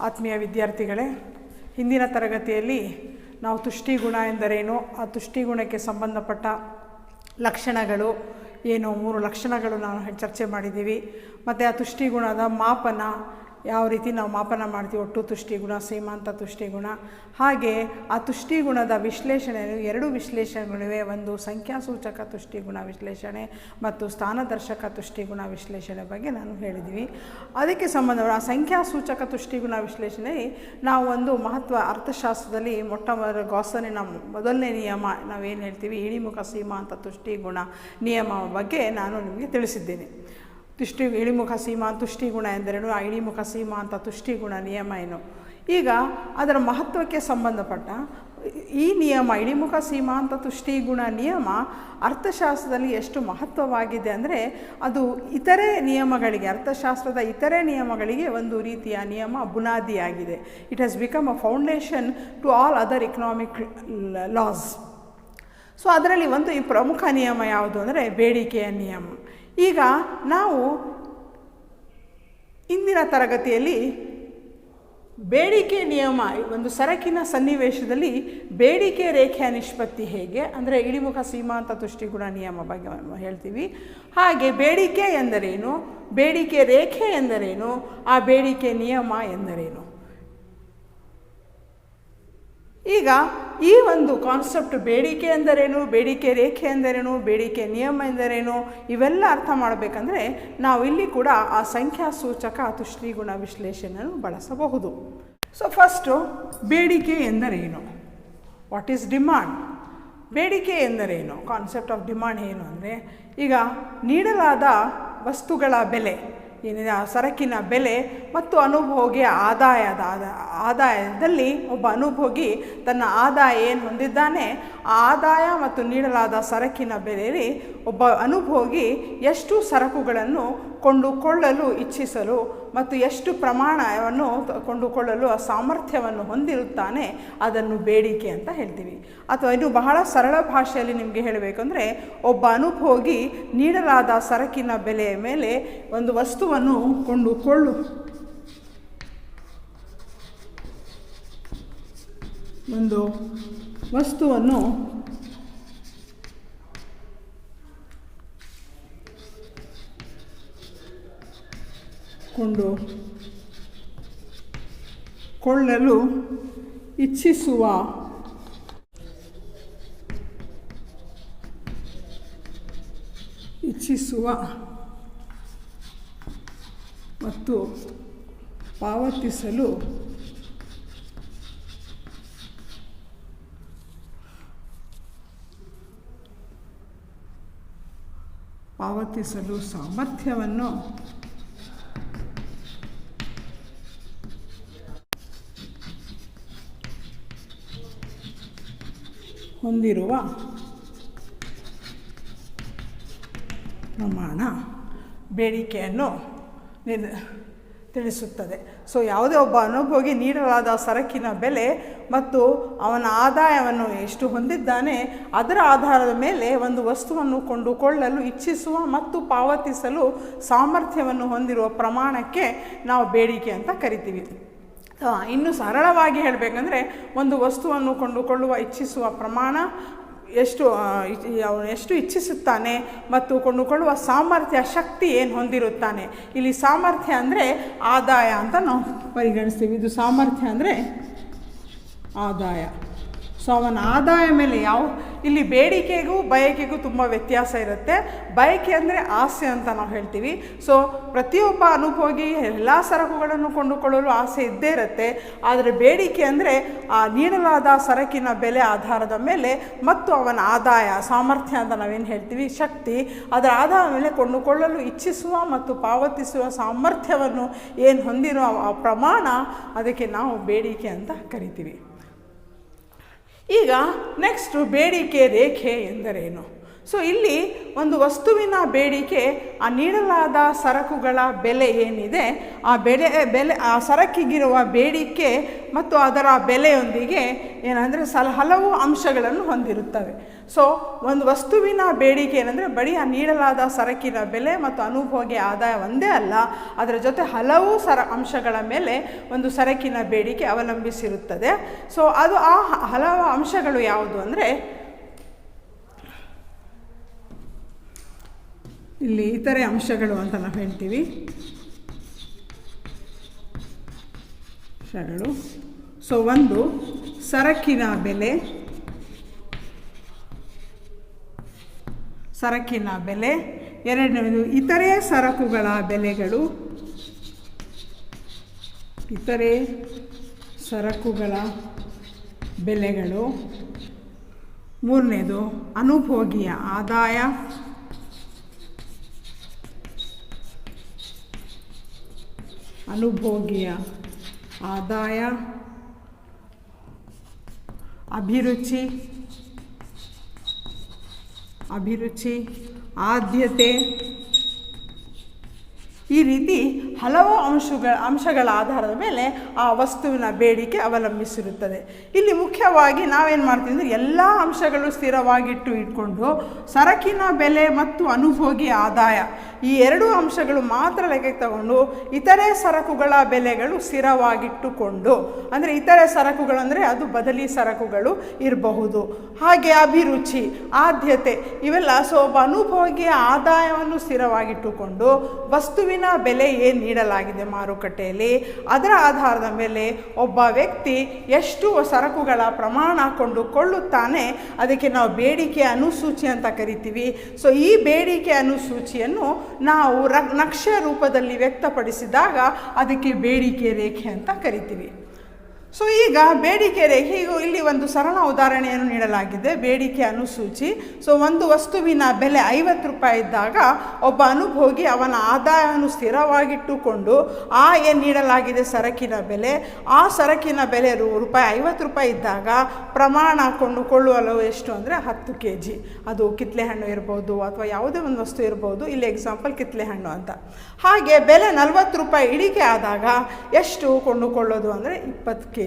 ಆತ್ಮೀಯ ವಿದ್ಯಾರ್ಥಿಗಳೇ, ಹಿಂದಿನ ತರಗತಿಯಲ್ಲಿ ನಾವು ತುಷ್ಟಿಗುಣ ಎಂದರೇನು, ಆ ತುಷ್ಟಿಗುಣಕ್ಕೆ ಸಂಬಂಧಪಟ್ಟ ಲಕ್ಷಣಗಳು ಏನು, 3 ಲಕ್ಷಣಗಳು ನಾವು ಚರ್ಚೆ ಮಾಡಿದ್ದೀವಿ. ಮತ್ತು ಆ ತುಷ್ಟಿಗುಣದ ಮಾಪನ, ಯಾವ ರೀತಿ ನಾವು ಮಾಪನ ಮಾಡ್ತೀವಿ, ಒಟ್ಟು ತುಷ್ಟಿಗುಣ, ಸೀಮಾಂತ ತುಷ್ಟಿಗುಣ. ಹಾಗೆ ಆ ತುಷ್ಟಿಗುಣದ ವಿಶ್ಲೇಷಣೆಯು 2 ವಿಶ್ಲೇಷಣೆಗಳಿವೆ. ಒಂದು ಸಂಖ್ಯಾಸೂಚಕ ತುಷ್ಟಿಗುಣ ವಿಶ್ಲೇಷಣೆ ಮತ್ತು ಸ್ಥಾನದರ್ಶಕ ತುಷ್ಟಿಗುಣ ವಿಶ್ಲೇಷಣೆ ಬಗ್ಗೆ ನಾನು ಹೇಳಿದ್ವಿ. ಅದಕ್ಕೆ ಸಂಬಂಧಪಟ್ಟ ಆ ಸಂಖ್ಯಾಸೂಚಕ ತುಷ್ಟಿಗುಣ ವಿಶ್ಲೇಷಣೆಯಲ್ಲಿ ನಾವು ಒಂದು ಮಹತ್ವ ಅರ್ಥಶಾಸ್ತ್ರದಲ್ಲಿ ಗಾಸನಿನ ಮೊದಲನೇ ನಿಯಮ ನಾವೇನು ಹೇಳ್ತೀವಿ, ಇಳಿಮುಖ ಸೀಮಾಂತ ತುಷ್ಟಿಗುಣ ನಿಯಮ ಬಗ್ಗೆ ನಾನು ನಿಮಗೆ ತಿಳಿಸಿದ್ದೇನೆ. ಇಳಿಮುಖ ಸೀಮಾಂತ ತುಷ್ಟಿಗುಣ ಎಂದರೇನು, ಆ ಇಳಿಮುಖ ಸೀಮಾಂತ ತುಷ್ಟಿಗುಣ ನಿಯಮ ಏನು. ಈಗ ಅದರ ಮಹತ್ವಕ್ಕೆ ಸಂಬಂಧಪಟ್ಟ ಈ ನಿಯಮ, ಇಳಿಮುಖ ಸೀಮಾಂತ ತುಷ್ಟಿಗುಣ ನಿಯಮ ಅರ್ಥಶಾಸ್ತ್ರದಲ್ಲಿ ಎಷ್ಟು ಮಹತ್ವವಾಗಿದೆ ಅಂದರೆ, ಅದು ಇತರೆ ನಿಯಮಗಳಿಗೆ, ಅರ್ಥಶಾಸ್ತ್ರದ ಇತರೆ ನಿಯಮಗಳಿಗೆ ಒಂದು ರೀತಿಯ ನಿಯಮ ಬುನಾದಿಯಾಗಿದೆ. It has become a foundation to all other economic laws. So ಅದರಲ್ಲಿ ಒಂದು ಈ ಪ್ರಮುಖ ನಿಯಮ ಯಾವುದು ಅಂದರೆ ಬೇಡಿಕೆಯ ನಿಯಮ. ಈಗ ನಾವು ಇಂದಿನ ತರಗತಿಯಲ್ಲಿ ಬೇಡಿಕೆ ನಿಯಮ, ಒಂದು ಸರಕಿನ ಸನ್ನಿವೇಶದಲ್ಲಿ ಬೇಡಿಕೆ ರೇಖೆಯ ನಿಷ್ಪತ್ತಿ ಹೇಗೆ ಅಂದರೆ ಇಳಿಮುಖ ಸೀಮಾಂತ ತುಷ್ಟಿಗುಣ ನಿಯಮ ಬಗ್ಗೆ ಹೇಳ್ತೀವಿ. ಹಾಗೆ ಬೇಡಿಕೆ ಎಂದರೇನು, ಬೇಡಿಕೆ ರೇಖೆ ಎಂದರೇನು, ಆ ಬೇಡಿಕೆ ನಿಯಮ ಎಂದರೇನು. ಈಗ ಈ ಒಂದು ಕಾನ್ಸೆಪ್ಟ್ ಬೇಡಿಕೆ ಎಂದರೇನು, ಬೇಡಿಕೆ ರೇಖೆ ಎಂದರೇನು, ಬೇಡಿಕೆ ನಿಯಮ ಎಂದರೇನು, ಇವೆಲ್ಲ ಅರ್ಥ ಮಾಡಬೇಕಂದ್ರೆ ನಾವು ಇಲ್ಲಿ ಕೂಡ ಆ ಸಂಖ್ಯಾಸೂಚಕ ತುಷ್ಟಿಗುಣ ವಿಶ್ಲೇಷಣೆಯನ್ನು ಬಳಸಬಹುದು. ಸೊ ಫಸ್ಟು ಬೇಡಿಕೆ ಎಂದರೇನು, ವಾಟ್ ಈಸ್ ಡಿಮಾಂಡ್. ಬೇಡಿಕೆ ಎಂದರೇನು, ಕಾನ್ಸೆಪ್ಟ್ ಆಫ್ ಡಿಮಾಂಡ್ ಏನು ಅಂದರೆ, ಈಗ ನೀಡಲಾದ ವಸ್ತುಗಳ ಬೆಲೆ ಏನಿದೆ, ಆ ಸರಕಿನ ಬೆಲೆ ಮತ್ತು ಅನುಭೋಗಿಯ ಆದಾಯದಲ್ಲಿ ಒಬ್ಬ ಅನುಭೋಗಿ ತನ್ನ ಆದಾಯ ಏನು ಹೊಂದಿದ್ದಾನೆ, ಆ ಆದಾಯ ಮತ್ತು ನೀಡಲಾದ ಸರಕಿನ ಬೆಲೆಯಲ್ಲಿ ಒಬ್ಬ ಅನುಭೋಗಿ ಎಷ್ಟು ಸರಕುಗಳನ್ನು ಕೊಂಡುಕೊಳ್ಳಲು ಇಚ್ಛಿಸಲು ಮತ್ತು ಎಷ್ಟು ಪ್ರಮಾಣವನ್ನು ಕೊಂಡುಕೊಳ್ಳಲು ಆ ಸಾಮರ್ಥ್ಯವನ್ನು ಹೊಂದಿರುತ್ತಾನೆ, ಅದನ್ನು ಬೇಡಿಕೆ ಅಂತ ಹೇಳ್ತೀವಿ. ಅಥವಾ ಇನ್ನು ಬಹಳ ಸರಳ ಭಾಷೆಯಲ್ಲಿ ನಿಮಗೆ ಹೇಳಬೇಕಂದ್ರೆ, ಒಬ್ಬ ಅನುಭೋಗಿ ನೀಡಲಾದ ಸರಕಿನ ಬೆಲೆಯ ಮೇಲೆ ಒಂದು ವಸ್ತುವನ್ನು ಕೊಂಡುಕೊಳ್ಳಲು ಇಚ್ಛಿಸುವ ಮತ್ತು ಪಾವತಿಸಲು ಸಾಮರ್ಥ್ಯವನ್ನು ಹೊಂದಿರುವ ಪ್ರಮಾಣ ಬೇಡಿಕೆಯನ್ನು ತಿಳಿಸುತ್ತದೆ. ಸೊ ಯಾವುದೇ ಒಬ್ಬ ಅನುಭೋಗಿ ನೀಡಲಾದ ಸರಕಿನ ಬೆಲೆ ಮತ್ತು ಅವನ ಆದಾಯವನ್ನು ಎಷ್ಟು ಹೊಂದಿದ್ದಾನೆ ಅದರ ಆಧಾರದ ಮೇಲೆ ಒಂದು ವಸ್ತುವನ್ನು ಕೊಂಡುಕೊಳ್ಳಲು ಇಚ್ಛಿಸುವ ಮತ್ತು ಪಾವತಿಸಲು ಸಾಮರ್ಥ್ಯವನ್ನು ಹೊಂದಿರುವ ಪ್ರಮಾಣಕ್ಕೆ ನಾವು ಬೇಡಿಕೆ ಅಂತ ಕರಿತೀವಿ. ಇನ್ನು ಸರಳವಾಗಿ ಹೇಳಬೇಕಂದ್ರೆ, ಒಂದು ವಸ್ತುವನ್ನು ಕೊಂಡುಕೊಳ್ಳುವ ಇಚ್ಛಿಸುವ ಪ್ರಮಾಣ, ಎಷ್ಟು ಇಚ್ಛಿಸುತ್ತಾನೆ ಮತ್ತು ಕೊಂಡುಕೊಳ್ಳುವ ಸಾಮರ್ಥ್ಯ, ಶಕ್ತಿ ಏನು ಹೊಂದಿರುತ್ತಾನೆ. ಇಲ್ಲಿ ಸಾಮರ್ಥ್ಯ ಅಂದರೆ ಆದಾಯ ಅಂತ ನಾವು ಪರಿಗಣಿಸ್ತೀವಿ. ಇದು ಸಾಮರ್ಥ್ಯ ಅಂದರೆ ಆದಾಯ. ಸೊ ಅವನ ಆದಾಯ ಮೇಲೆ ಇಲ್ಲಿ ಬೇಡಿಕೆಗೂ ಬಯಕೆಗೂ ತುಂಬ ವ್ಯತ್ಯಾಸ ಇರುತ್ತೆ. ಬಯಕೆ ಅಂದರೆ ಆಸೆ ಅಂತ ನಾವು ಹೇಳ್ತೀವಿ. ಸೊ ಪ್ರತಿಯೊಬ್ಬ ಅನುಭೋಗಿ ಎಲ್ಲ ಸರಕುಗಳನ್ನು ಕೊಂಡುಕೊಳ್ಳಲು ಆಸೆ ಇದ್ದೇ ಇರುತ್ತೆ. ಆದರೆ ಬೇಡಿಕೆ ಅಂದರೆ ಆ ನೀಡಲಾದ ಸರಕಿನ ಬೆಲೆ ಆಧಾರದ ಮೇಲೆ ಮತ್ತು ಅವನ ಆದಾಯ, ಸಾಮರ್ಥ್ಯ ಅಂತ ನಾವೇನು ಹೇಳ್ತೀವಿ, ಶಕ್ತಿ, ಅದರ ಆಧಾರದ ಮೇಲೆ ಕೊಂಡುಕೊಳ್ಳಲು ಇಚ್ಛಿಸುವ ಮತ್ತು ಪಾವತಿಸುವ ಸಾಮರ್ಥ್ಯವನ್ನು ಏನು ಹೊಂದಿರುವ ಆ ಪ್ರಮಾಣ, ಅದಕ್ಕೆ ನಾವು ಬೇಡಿಕೆ ಅಂತ ಕರಿತೀವಿ. ಈಗ ನೆಕ್ಸ್ಟು ಬೇಡಿಕೆ ರೇಖೆ ಎಂದರೇನು. ಸೊ ಇಲ್ಲಿ ಒಂದು ವಸ್ತುವಿನ ಬೇಡಿಕೆ, ಆ ನೀಡಲಾದ ಸರಕುಗಳ ಬೆಲೆ ಏನಿದೆ, ಆ ಆ ಸರಕಿಗಿರುವ ಬೇಡಿಕೆ ಮತ್ತು ಅದರ ಬೆಲೆಯೊಂದಿಗೆ ಏನಂದರೆ ಹಲವು ಅಂಶಗಳನ್ನು ಹೊಂದಿರುತ್ತವೆ. ಸೊ ಒಂದು ವಸ್ತುವಿನ ಬೇಡಿಕೆ ಏನಂದರೆ ಬರೀ ಆ ನೀಡಲಾದ ಸರಕಿನ ಬೆಲೆ ಮತ್ತು ಅನುಭೋಗ್ಯ ಆದಾಯ ಒಂದೇ ಅಲ್ಲ, ಅದರ ಜೊತೆ ಹಲವು ಅಂಶಗಳ ಮೇಲೆ ಒಂದು ಸರಕಿನ ಬೇಡಿಕೆ ಅವಲಂಬಿಸಿರುತ್ತದೆ. ಸೊ ಅದು ಆ ಹಲವು ಅಂಶಗಳು ಯಾವುದು ಅಂದರೆ, ಇಲ್ಲಿ ಇತರೆ ಅಂಶಗಳು ಅಂತ ನಾವು ಹೇಳ್ತೀವಿ. ಅಂಶಗಳು. ಸೊ ಒಂದು ಸರಕಿನ ಬೆಲೆ, ಎರಡನೇದು ಇತರೆ ಸರಕುಗಳ ಬೆಲೆಗಳು, ಮೂರನೇದು ಅನುಭೋಗಿಯ ಆದಾಯ, ಅಭಿರುಚಿ, ಆದ್ಯತೆ. ಈ ರೀತಿ ಹಲವು ಅಂಶಗಳ ಆಧಾರದ ಮೇಲೆ ಆ ವಸ್ತುವಿನ ಬೇಡಿಕೆ ಅವಲಂಬಿಸಿರುತ್ತದೆ. ಇಲ್ಲಿ ಮುಖ್ಯವಾಗಿ ನಾವೇನು ಮಾಡ್ತೀವಿ ಅಂದರೆ ಎಲ್ಲ ಅಂಶಗಳು ಇಟ್ಕೊಂಡು ಸರಕಿನ ಬೆಲೆ ಮತ್ತು ಅನುಭೋಗಿ ಆದಾಯ ಈ ಎರಡೂ ಅಂಶಗಳು ಮಾತ್ರ ಲೆಕ್ಕಕ್ಕೆ ತಗೊಂಡು ಇತರೆ ಸರಕುಗಳ ಬೆಲೆಗಳು ಸ್ಥಿರವಾಗಿಟ್ಟುಕೊಂಡು, ಅಂದರೆ ಇತರೆ ಸರಕುಗಳು ಅಂದರೆ ಅದು ಬದಲಿ ಸರಕುಗಳು ಇರಬಹುದು, ಹಾಗೆ ಅಭಿರುಚಿ, ಆದ್ಯತೆ ಇವೆಲ್ಲ. ಸೊ ಒಬ್ಬ ಅನುಭೋಗಿಯ ಆದಾಯವನ್ನು ಸ್ಥಿರವಾಗಿಟ್ಟುಕೊಂಡು ವಸ್ತುವಿನ ಬೆಲೆ ಏನು ನೀಡಲಾಗಿದೆ ಮಾರುಕಟ್ಟೆಯಲ್ಲಿ ಅದರ ಆಧಾರದ ಮೇಲೆ ಒಬ್ಬ ವ್ಯಕ್ತಿ ಎಷ್ಟು ಸರಕುಗಳ ಪ್ರಮಾಣ ಕೊಂಡುಕೊಳ್ಳುತ್ತಾನೆ ಅದಕ್ಕೆ ನಾವು ಬೇಡಿಕೆ ಅನುಸೂಚಿ ಅಂತ ಕರಿತೀವಿ. ಸೊ ಈ ಬೇಡಿಕೆ ಅನುಸೂಚಿಯನ್ನು ನಾವು ನಕ್ಷೆ ರೂಪದಲ್ಲಿ ವ್ಯಕ್ತಪಡಿಸಿದಾಗ ಅದಕ್ಕೆ ಬೇಡಿಕೆ ರೇಖೆ ಅಂತ ಕರಿತೀವಿ. ಸೊ ಈಗ ಬೇಡಿಕೆ ರೇಖೆ, ಇಲ್ಲಿ ಒಂದು ಸರಳ ಉದಾಹರಣೆಯನ್ನು ನೀಡಲಾಗಿದೆ, ಬೇಡಿಕೆ ಅನುಸೂಚಿ. ಸೊ ಒಂದು ವಸ್ತುವಿನ ಬೆಲೆ 50 ರೂಪಾಯಿ ಇದ್ದಾಗ ಒಬ್ಬ ಅನುಭೋಗಿ ಅವನ ಆದಾಯವನ್ನು ಸ್ಥಿರವಾಗಿಟ್ಟುಕೊಂಡು ಏನು ನೀಡಲಾಗಿದೆ ಸರಕಿನ ಬೆಲೆ, ಆ ಸರಕಿನ ಬೆಲೆ ₹50 ಇದ್ದಾಗ ಪ್ರಮಾಣ ಕೊಂಡುಕೊಳ್ಳುವಲು ಎಷ್ಟು ಅಂದರೆ 10 kg. ಅದು ಕಿತ್ತಳೆ ಹಣ್ಣು ಇರ್ಬೋದು ಅಥವಾ ಯಾವುದೇ ಒಂದು ವಸ್ತು ಇರ್ಬೋದು, ಇಲ್ಲಿ ಎಕ್ಸಾಂಪಲ್ ಕಿತ್ತಳೆ ಹಣ್ಣು ಅಂತ. ಹಾಗೆ ಬೆಲೆ ₹40 ಇಳಿಕೆ ಆದಾಗ ಎಷ್ಟು ಕೊಂಡುಕೊಳ್ಳೋದು ಅಂದರೆ 20 kg.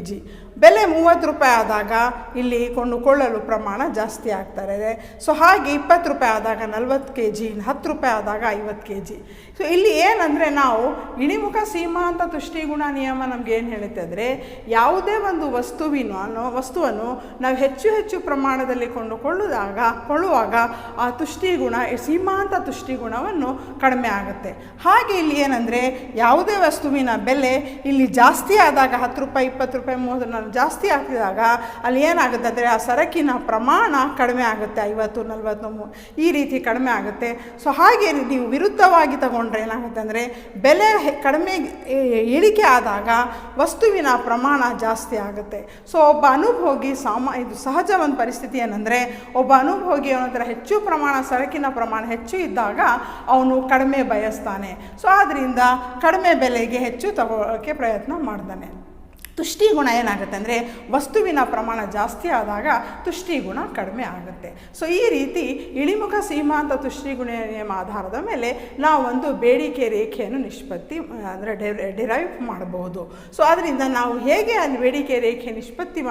ಬೆಲೆ ₹30 ಆದಾಗ ಇಲ್ಲಿ ಕೊಂಡುಕೊಳ್ಳಲು ಪ್ರಮಾಣ ಜಾಸ್ತಿ ಆಗ್ತಾ ಇದೆ. ಸೊ ಹಾಗೆ ₹20 ಆದಾಗ 40 kg, ₹10 ಆದಾಗ 50 kg. ಸೊ ಇಲ್ಲಿ ಏನಂದರೆ ನಾವು ಇಳಿಮುಖ ಸೀಮಾಂತ ತುಷ್ಟಿಗುಣ ನಿಯಮ ನಮ್ಗೆ ಏನು ಹೇಳುತ್ತೆ ಅಂದರೆ, ಯಾವುದೇ ಒಂದು ವಸ್ತುವನ್ನು ನಾವು ಹೆಚ್ಚು ಪ್ರಮಾಣದಲ್ಲಿ ಕೊಳ್ಳುವಾಗ ಆ ತುಷ್ಟಿಗುಣ, ಸೀಮಾಂತ ತುಷ್ಟಿಗುಣವನ್ನು ಕಡಿಮೆ ಆಗುತ್ತೆ. ಹಾಗೆ ಇಲ್ಲಿ ಏನಂದರೆ ಯಾವುದೇ ವಸ್ತುವಿನ ಬೆಲೆ ಇಲ್ಲಿ ಜಾಸ್ತಿ ಆದಾಗ ₹10, ₹20, ₹30 ಜಾಸ್ತಿ ಆಗ್ತಿದಾಗ ಅಲ್ಲಿ ಏನಾಗುತ್ತೆ ಅಂದರೆ ಆ ಸರಕಿನ ಪ್ರಮಾಣ ಕಡಿಮೆ ಆಗುತ್ತೆ, 50, 40 ಈ ರೀತಿ ಕಡಿಮೆ ಆಗುತ್ತೆ. ಸೊ ಹಾಗೆ ನೀವು ವಿರುದ್ಧವಾಗಿ ತಗೊಂಡ್ರೆ ಏನಾಗುತ್ತೆ ಅಂದರೆ ಬೆಲೆ ಕಡಿಮೆ ಇಳಿಕೆ ಆದಾಗ ವಸ್ತುವಿನ ಪ್ರಮಾಣ ಜಾಸ್ತಿ ಆಗುತ್ತೆ. ಸೊ ಒಬ್ಬ ಅನುಭೋಗಿ ಇದು ಸಹಜ ಒಂದು ಪರಿಸ್ಥಿತಿ ಏನಂದರೆ, ಒಬ್ಬ ಅನುಭೋಗಿ ಅವನ ಹೆಚ್ಚು ಪ್ರಮಾಣ ಸರಕಿನ ಪ್ರಮಾಣ ಹೆಚ್ಚು ಇದ್ದಾಗ ಅವನು ಕಡಿಮೆ ಬಯಸ್ತಾನೆ. ಸೊ ಆದ್ದರಿಂದ ಕಡಿಮೆ ಬೆಲೆಗೆ ಹೆಚ್ಚು ತಗೊಳ್ಳೋಕ್ಕೆ ಪ್ರಯತ್ನ ಮಾಡ್ತಾನೆ. ತುಷ್ಟಿಗುಣ ಏನಾಗುತ್ತೆ ಅಂದರೆ ವಸ್ತುವಿನ ಪ್ರಮಾಣ ಜಾಸ್ತಿ ಆದಾಗ ತುಷ್ಟಿಗುಣ ಕಡಿಮೆ ಆಗುತ್ತೆ. ಸೊ ಈ ರೀತಿ ಇಳಿಮುಖ ಸೀಮಾಂತ ತುಷ್ಟಿಗುಣ ನಿಯಮ ಆಧಾರದ ಮೇಲೆ ನಾವು ಒಂದು ಬೇಡಿಕೆ ರೇಖೆಯನ್ನು ನಿಷ್ಪತ್ತಿ ಅಂದರೆ ಡಿರೈವ್ ಮಾಡಬಹುದು. ಸೊ ಅದರಿಂದ ನಾವು ಹೇಗೆ ಅಲ್ಲಿ ಬೇಡಿಕೆ ರೇಖೆ ನಿಷ್ಪತ್ತಿ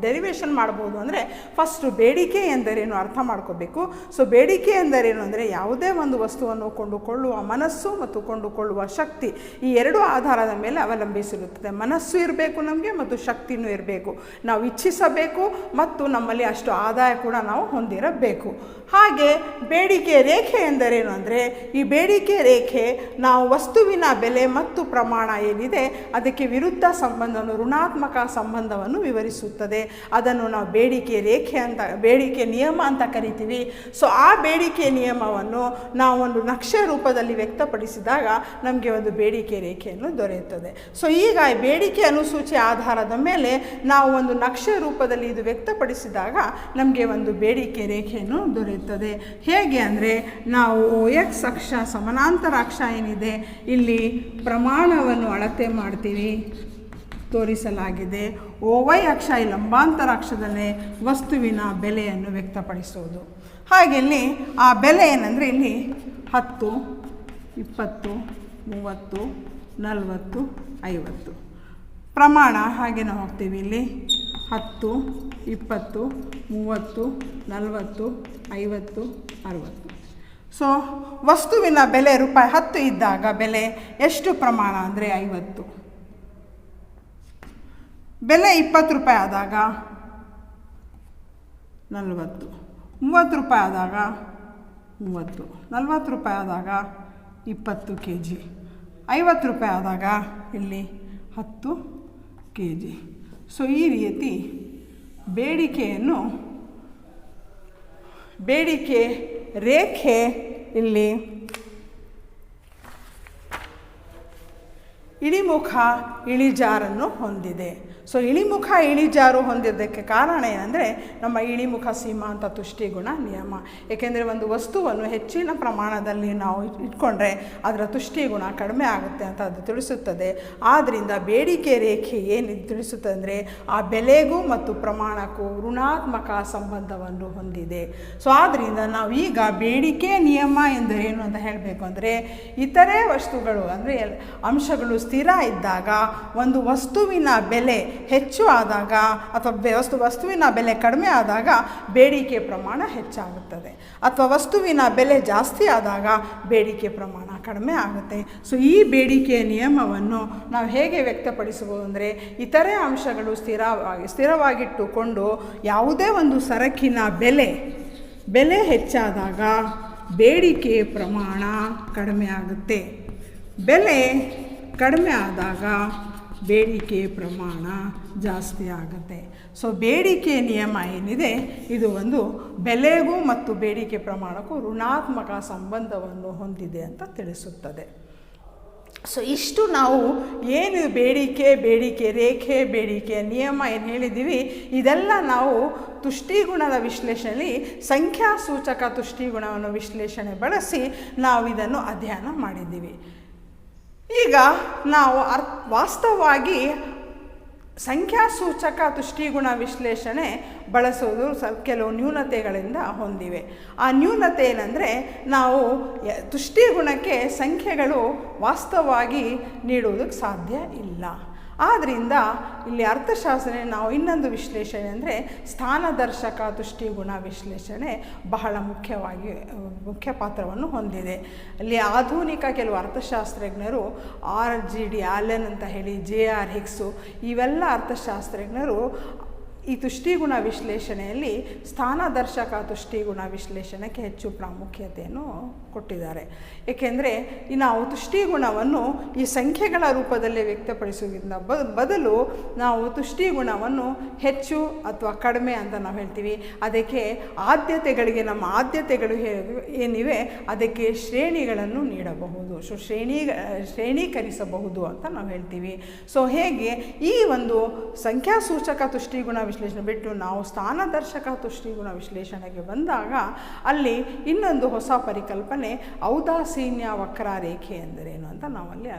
ಡೆರಿವೇಷನ್ ಮಾಡ್ಬೋದು ಅಂದರೆ, ಫಸ್ಟು ಬೇಡಿಕೆ ಎಂದರೇನು ಅರ್ಥ ಮಾಡ್ಕೋಬೇಕು. ಸೊ ಬೇಡಿಕೆ ಎಂದರೇನು ಅಂದರೆ ಯಾವುದೇ ಒಂದು ವಸ್ತುವನ್ನು ಕೊಂಡುಕೊಳ್ಳುವ ಮನಸ್ಸು ಮತ್ತು ಕೊಂಡುಕೊಳ್ಳುವ ಶಕ್ತಿ, ಈ ಎರಡೂ ಆಧಾರದ ಮೇಲೆ ಅವಲಂಬಿಸಿರುತ್ತದೆ. ಮನಸ್ಸು ಇರಬೇಕು ನಮಗೆ ಮತ್ತು ಶಕ್ತಿನೂ ಇರಬೇಕು. ನಾವು ಇಚ್ಛಿಸಬೇಕು ಮತ್ತು ನಮ್ಮಲ್ಲಿ ಅಷ್ಟು ಆದಾಯ ಕೂಡ ನಾವು ಹೊಂದಿರಬೇಕು. ಹಾಗೆ ಬೇಡಿಕೆ ರೇಖೆ ಎಂದರೇನು ಅಂದರೆ, ಈ ಬೇಡಿಕೆ ರೇಖೆ ನಾವು ವಸ್ತುವಿನ ಬೆಲೆ ಮತ್ತು ಪ್ರಮಾಣ ಏನಿದೆ ಅದಕ್ಕೆ ವಿರುದ್ಧ ಸಂಬಂಧವನ್ನು, ಋಣಾತ್ಮಕ ಸಂಬಂಧವನ್ನು ವಿವರಿಸುತ್ತದೆ. ಅದನ್ನು ನಾವು ಬೇಡಿಕೆ ರೇಖೆ ಅಂತ, ಬೇಡಿಕೆ ನಿಯಮ ಅಂತ ಕರಿತೀವಿ. ಸೊ ಆ ಬೇಡಿಕೆ ನಿಯಮವನ್ನು ನಾವು ಒಂದು ನಕ್ಷೆ ರೂಪದಲ್ಲಿ ವ್ಯಕ್ತಪಡಿಸಿದಾಗ ನಮಗೆ ಒಂದು ಬೇಡಿಕೆ ರೇಖೆಯನ್ನು ದೊರೆಯುತ್ತದೆ. ಸೊ ಈಗ ಬೇಡಿಕೆ ಅನುಸೂಚಿ ಆಧಾರದ ಮೇಲೆ ನಾವು ಒಂದು ನಕ್ಷೆ ರೂಪದಲ್ಲಿ ಇದು ವ್ಯಕ್ತಪಡಿಸಿದಾಗ ನಮಗೆ ಒಂದು ಬೇಡಿಕೆ ರೇಖೆಯನ್ನು ದೊರೆಯುತ್ತದೆ. ಹೇಗೆ ಅಂದರೆ, ನಾವು OX ಅಕ್ಷ ಸಮಾನಾಂತರ ಅಕ್ಷ ಏನಿದೆ ಇಲ್ಲಿ ಪ್ರಮಾಣವನ್ನು ಅಳತೆ ಮಾಡ್ತೀವಿ, ತೋರಿಸಲಾಗಿದೆ. OY ಅಕ್ಷ ಈ ಲಂಬಾಂತರ ಅಕ್ಷದಲ್ಲೇ ವಸ್ತುವಿನ ಬೆಲೆಯನ್ನು ವ್ಯಕ್ತಪಡಿಸುವುದು. ಹಾಗೆ ಇಲ್ಲಿ ಆ ಬೆಲೆ ಏನಂದರೆ ಇಲ್ಲಿ 10, 20, 30, 40, 50 ಪ್ರಮಾಣ ಹಾಗೆ ನಾವು ಹೋಗ್ತೀವಿ. ಇಲ್ಲಿ 10, 20, 30, 40, 50, 60. ಸೊ ವಸ್ತುವಿನ ಬೆಲೆ ರೂಪಾಯಿ 10 ಇದ್ದಾಗ ಬೆಲೆ ಎಷ್ಟು ಪ್ರಮಾಣ ಅಂದರೆ 50. ಬೆಲೆ 20 ರೂಪಾಯಿ ಆದಾಗ 40, 30 ರೂಪಾಯಿ ಆದಾಗ 30, 40 ರೂಪಾಯಿ ಆದಾಗ 20 kg, 50 ರೂಪಾಯಿ ಆದಾಗ ಇಲ್ಲಿ 10 kg. ಸೊ ಈ ರೀತಿ ಬೇಡಿಕೆ ರೇಖೆ ಇಲ್ಲಿ ಇಳಿಮುಖ ಇಳಿಜಾರನ್ನು ಹೊಂದಿದೆ. ಸೊ ಇಳಿಮುಖ ಇಳಿಜಾರು ಹೊಂದಿದ್ದಕ್ಕೆ ಕಾರಣ ಏನಂದರೆ ನಮ್ಮ ಇಳಿಮುಖ ಸೀಮಾಂತ ತುಷ್ಟಿಗುಣ ನಿಯಮ. ಏಕೆಂದರೆ ಒಂದು ವಸ್ತುವನ್ನು ಹೆಚ್ಚಿನ ಪ್ರಮಾಣದಲ್ಲಿ ನಾವು ಇಟ್ಕೊಂಡ್ರೆ ಅದರ ತುಷ್ಟಿಗುಣ ಕಡಿಮೆ ಆಗುತ್ತೆ ಅಂತ ಅದು ತಿಳಿಸುತ್ತದೆ. ಆದ್ದರಿಂದ ಬೇಡಿಕೆ ರೇಖೆ ಏನು ತಿಳಿಸುತ್ತದೆ ಅಂದರೆ ಆ ಬೆಲೆಗೂ ಮತ್ತು ಪ್ರಮಾಣಕ್ಕೂ ಋಣಾತ್ಮಕ ಸಂಬಂಧವನ್ನು ಹೊಂದಿದೆ. ಸೊ ಆದ್ದರಿಂದ ನಾವು ಈಗ ಬೇಡಿಕೆ ನಿಯಮ ಎಂದರೇನು ಅಂತ ಹೇಳಬೇಕು ಅಂದರೆ ಇತರೆ ವಸ್ತುಗಳು ಅಂದರೆ ಅಂಶಗಳು ಸ್ಥಿರ ಇದ್ದಾಗ ಒಂದು ವಸ್ತುವಿನ ಬೆಲೆ ಹೆಚ್ಚು ಆದಾಗ ಅಥವಾ ವಸ್ತುವಿನ ಬೆಲೆ ಕಡಿಮೆ ಆದಾಗ ಬೇಡಿಕೆ ಪ್ರಮಾಣ ಹೆಚ್ಚಾಗುತ್ತದೆ, ಅಥವಾ ವಸ್ತುವಿನ ಬೆಲೆ ಜಾಸ್ತಿ ಆದಾಗ ಬೇಡಿಕೆ ಪ್ರಮಾಣ ಕಡಿಮೆ ಆಗುತ್ತೆ. ಸೊ ಈ ಬೇಡಿಕೆಯ ನಿಯಮವನ್ನು ನಾವು ಹೇಗೆ ವ್ಯಕ್ತಪಡಿಸಬಹುದು ಅಂದರೆ ಇತರೆ ಅಂಶಗಳು ಸ್ಥಿರವಾಗಿಟ್ಟುಕೊಂಡು ಯಾವುದೇ ಒಂದು ಸರಕಿನ ಬೆಲೆ ಹೆಚ್ಚಾದಾಗ ಬೇಡಿಕೆ ಪ್ರಮಾಣ ಕಡಿಮೆ ಆಗುತ್ತೆ, ಬೆಲೆ ಕಡಿಮೆ ಆದಾಗ ಬೇಡಿಕೆ ಪ್ರಮಾಣ ಜಾಸ್ತಿ ಆಗುತ್ತೆ. ಸೊ ಬೇಡಿಕೆ ನಿಯಮ ಏನಿದೆ ಇದು ಒಂದು ಬೆಲೆಗೂ ಮತ್ತು ಬೇಡಿಕೆ ಪ್ರಮಾಣಕ್ಕೂ ಋಣಾತ್ಮಕ ಸಂಬಂಧವನ್ನು ಹೊಂದಿದೆ ಅಂತ ತಿಳಿಸುತ್ತದೆ. ಸೊ ಇಷ್ಟು ನಾವು ಏನು ಬೇಡಿಕೆ ರೇಖೆ, ಬೇಡಿಕೆಯ ನಿಯಮ ಏನು ಹೇಳಿದ್ದೀವಿ ಇದೆಲ್ಲ ನಾವು ತುಷ್ಟಿಗುಣದ ವಿಶ್ಲೇಷಣೆಯಲ್ಲಿ ಸಂಖ್ಯಾಸೂಚಕ ತುಷ್ಟಿಗುಣವನ್ನು ವಿಶ್ಲೇಷಣೆ ಬಳಸಿ ನಾವು ಇದನ್ನು ಅಧ್ಯಯನ ಮಾಡಿದ್ದೀವಿ. ಈಗ ನಾವು ವಾಸ್ತವವಾಗಿ ಸಂಖ್ಯಾಸೂಚಕ ತುಷ್ಟಿಗುಣ ವಿಶ್ಲೇಷಣೆ ಬಳಸೋದು ಕೆಲವು ನ್ಯೂನತೆಗಳಿಂದ ಹೊಂದಿವೆ. ಆ ನ್ಯೂನತೆ ಏನಂದರೆ ನಾವು ತುಷ್ಟಿಗುಣಕ್ಕೆ ಸಂಖ್ಯೆಗಳು ವಾಸ್ತವವಾಗಿ ನೀಡುವುದಕ್ಕೆ ಸಾಧ್ಯ ಇಲ್ಲ. ಆದ್ದರಿಂದ ಇಲ್ಲಿ ಅರ್ಥಶಾಸ್ತ್ರ ನಾವು ಇನ್ನೊಂದು ವಿಶ್ಲೇಷಣೆ ಅಂದರೆ ಸ್ಥಾನದರ್ಶಕ ತುಷ್ಟಿಗುಣ ವಿಶ್ಲೇಷಣೆ ಬಹಳ ಮುಖ್ಯ ಪಾತ್ರವನ್ನು ಹೊಂದಿದೆ. ಅಲ್ಲಿ ಆಧುನಿಕ ಕೆಲವು ಅರ್ಥಶಾಸ್ತ್ರಜ್ಞರು RGD ಆಲೆನ್ ಅಂತ ಹೇಳಿ JR ಹಿಗ್ಸು ಇವೆಲ್ಲ ಅರ್ಥಶಾಸ್ತ್ರಜ್ಞರು ಈ ತುಷ್ಟಿಗುಣ ವಿಶ್ಲೇಷಣೆಯಲ್ಲಿ ಸ್ಥಾನದರ್ಶಕ ತುಷ್ಟಿಗುಣ ವಿಶ್ಲೇಷಣೆಗೆ ಹೆಚ್ಚು ಪ್ರಾಮುಖ್ಯತೆಯನ್ನು ಕೊಟ್ಟಿದ್ದಾರೆ. ಏಕೆಂದರೆ ನಾವು ತುಷ್ಟಿಗುಣವನ್ನು ಈ ಸಂಖ್ಯೆಗಳ ರೂಪದಲ್ಲಿ ವ್ಯಕ್ತಪಡಿಸುವುದರಿಂದ ಬದಲು ನಾವು ತುಷ್ಟಿಗುಣವನ್ನು ಹೆಚ್ಚು ಅಥವಾ ಕಡಿಮೆ ಅಂತ ನಾವು ಹೇಳ್ತೀವಿ. ಅದಕ್ಕೆ ಆದ್ಯತೆಗಳಿಗೆ ನಮ್ಮ ಆದ್ಯತೆಗಳು ಏನಿವೆ ಅದಕ್ಕೆ ಶ್ರೇಣಿಗಳನ್ನು ನೀಡಬಹುದು. ಸೊ ಶ್ರೇಣೀಕರಿಸಬಹುದು ಅಂತ ನಾವು ಹೇಳ್ತೀವಿ. ಸೊ ಹೇಗೆ ಈ ಒಂದು ಸಂಖ್ಯಾಸೂಚಕ ತುಷ್ಟಿಗುಣ ವಿಶ್ಲೇಷಣೆ ಬಿಟ್ಟು ನಾವು ಸ್ಥಾನದರ್ಶಕ ತುಷ್ಟಿಗುಣ ವಿಶ್ಲೇಷಣೆಗೆ ಬಂದಾಗ ಅಲ್ಲಿ ಇನ್ನೊಂದು ಹೊಸ ಪರಿಕಲ್ಪನೆ ಔದಾಸೀನ್ಯ ವಕ್ರರೇಖೆ ಎಂದರೇನು ಅಂತ ನಾವಲ್ಲಿ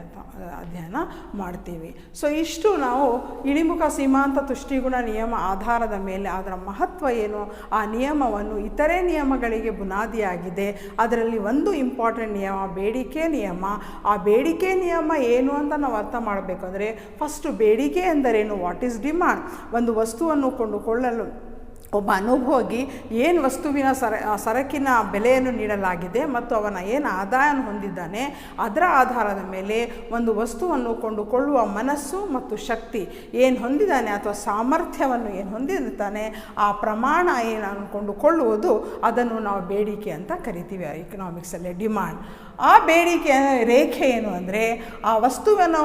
ಅಧ್ಯಯನ ಮಾಡ್ತೀವಿ. ಸೊ ಇಷ್ಟು ನಾವು ಇಳಿಮುಖ ಸೀಮಾಂತ ತುಷ್ಟಿಗುಣ ನಿಯಮ ಆಧಾರದ ಮೇಲೆ ಅದರ ಮಹತ್ವ ಏನು, ಆ ನಿಯಮವನ್ನು ಇತರೆ ನಿಯಮಗಳಿಗೆ ಬುನಾದಿಯಾಗಿದೆ. ಅದರಲ್ಲಿ ಒಂದು ಇಂಪಾರ್ಟೆಂಟ್ ನಿಯಮ ಬೇಡಿಕೆ ನಿಯಮ. ಆ ಬೇಡಿಕೆ ನಿಯಮ ಏನು ಅಂತ ನಾವು ಅರ್ಥ ಮಾಡಬೇಕು ಅಂದರೆ ಫಸ್ಟು ಬೇಡಿಕೆ ಎಂದರೇನು, ವಾಟ್ ಈಸ್ ಡಿಮಾಂಡ್. ಒಂದು ವಸ್ತುವನ್ನು ಕೊಂಡುಕೊಳ್ಳಲು ಒಬ್ಬ ಅನುಭೋಗಿ ಏನು ವಸ್ತುವಿನ ಸರಕಿನ ಬೆಲೆಯನ್ನು ನೀಡಲಾಗಿದೆ ಮತ್ತು ಅವನ ಏನು ಆದಾಯವನ್ನು ಹೊಂದಿದ್ದಾನೆ ಅದರ ಆಧಾರದ ಮೇಲೆ ಒಂದು ವಸ್ತುವನ್ನು ಕೊಂಡುಕೊಳ್ಳುವ ಮನಸ್ಸು ಮತ್ತು ಶಕ್ತಿ ಏನು ಹೊಂದಿದ್ದಾನೆ ಅಥವಾ ಸಾಮರ್ಥ್ಯವನ್ನು ಏನು ಹೊಂದಿರ್ತಾನೆ ಆ ಪ್ರಮಾಣ ಏನನ್ನು ಕೊಂಡುಕೊಳ್ಳುವುದು ಅದನ್ನು ನಾವು ಬೇಡಿಕೆ ಅಂತ ಕರಿತೀವಿ ಎಕನಾಮಿಕ್ಸಲ್ಲಿ, ಡಿಮಾಂಡ್. ಆ ಬೇಡಿಕೆ ರೇಖೆ ಏನು ಅಂದರೆ ಆ ವಸ್ತುವನ್ನು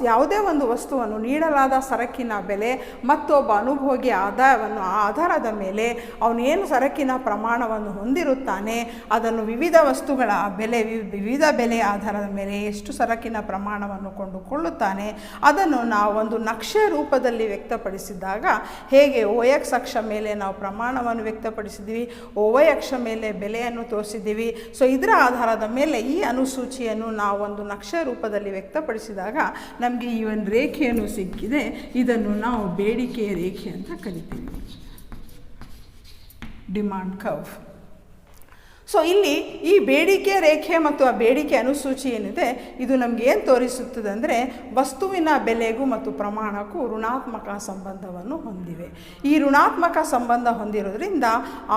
ಯಾವುದೇ ಒಂದು ವಸ್ತುವನ್ನು ನೀಡಲಾದ ಸರಕಿನ ಬೆಲೆ ಮತ್ತು ಒಬ್ಬ ಅನುಭೋಗಿ ಆದಾಯವನ್ನು ಆ ಆಧಾರದ ಮೇಲೆ ಅವನೇನು ಸರಕಿನ ಪ್ರಮಾಣವನ್ನು ಹೊಂದಿರುತ್ತಾನೆ ಅದನ್ನು ವಿವಿಧ ವಸ್ತುಗಳ ವಿವಿಧ ಬೆಲೆ ಆಧಾರದ ಮೇಲೆ ಎಷ್ಟು ಸರಕಿನ ಪ್ರಮಾಣವನ್ನು ಕೊಂಡುಕೊಳ್ಳುತ್ತಾನೆ ಅದನ್ನು ನಾವು ಒಂದು ನಕ್ಷೆ ರೂಪದಲ್ಲಿ ವ್ಯಕ್ತಪಡಿಸಿದಾಗ ಹೇಗೆ OX ಅಕ್ಷ ಮೇಲೆ ನಾವು ಪ್ರಮಾಣವನ್ನು ವ್ಯಕ್ತಪಡಿಸಿದ್ದೀವಿ, OY ಅಕ್ಷ ಮೇಲೆ ಬೆಲೆಯನ್ನು ತೋರಿಸಿದ್ದೀವಿ. ಸೊ ಇದರ ಆಧಾರದ ಮೇಲೆ ಈ ಅನುಸೂಚಿಯನ್ನು ನಾವು ಒಂದು ನಕ್ಷೆ ರೂಪದಲ್ಲಿ ವ್ಯಕ್ತಪಡಿಸಿದಾಗ ನಮಗೆ ಈ ಒಂದು ರೇಖೆಯನ್ನು ಸಿಕ್ಕಿದೆ. ಇದನ್ನು ನಾವು ಬೇಡಿಕೆಯ ರೇಖೆ ಅಂತ ಕರಿತೀವಿ, ಡಿಮಾಂಡ್ ಕರ್ವ್. ಸೊ ಇಲ್ಲಿ ಈ ಬೇಡಿಕೆ ರೇಖೆ ಮತ್ತು ಆ ಬೇಡಿಕೆ ಅನುಸೂಚಿ ಏನಿದೆ ಇದು ನಮಗೆ ಏನು ತೋರಿಸುತ್ತದೆ ಅಂದರೆ ವಸ್ತುವಿನ ಬೆಲೆಗೂ ಮತ್ತು ಪ್ರಮಾಣಕ್ಕೂ ಋಣಾತ್ಮಕ ಸಂಬಂಧವನ್ನು ಹೊಂದಿವೆ. ಈ ಋಣಾತ್ಮಕ ಸಂಬಂಧ ಹೊಂದಿರೋದ್ರಿಂದ